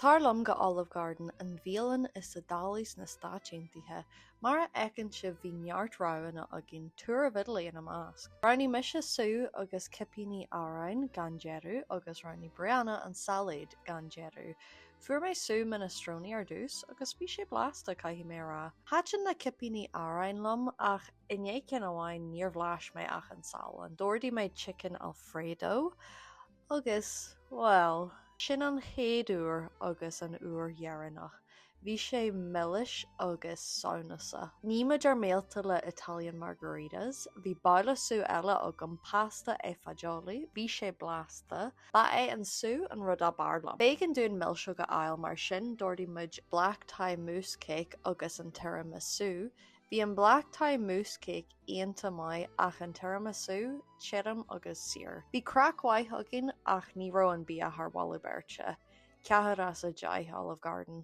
Tarlum go Olive Garden an bhíolann is sa dálais na stáitiúntaithe, mar ecinn sibh bhí neart ráhanna a gin túr a bhidlaí in a másc. Rání mise sú agus cipíní árainn gan jeru agus rání brianna an salad gan jeru. Fuair mé sú minestrone ar dús agus bhí sé blasta caithfí mé rá. Háitin na cipíní árainn lom ach inné cin amháin níor bhláis mé ach an saoil. Dúirdí mé chicken Alfredo agus, well, sin an chéad uair agus an uair dhearannach. Bhí sé millis agus saonasa. Ní muidir méalta le Italian margaritas, bhí baile sú eile agam pasta e fagioli, bhí sé blasta, ba é an sú an rud a barlam. Bacon dún milse go aisle mar sin dúirdí muid black tie mousse cake agus an tiramisu. Bhí an black tie mousse cake aonanta mai ach an tiramisu, chirim agus sir. Bhí cracmhaith agin ach ní raibh an bia thar bhalla beirt. Ceathar as a Gaeilge Olive Garden.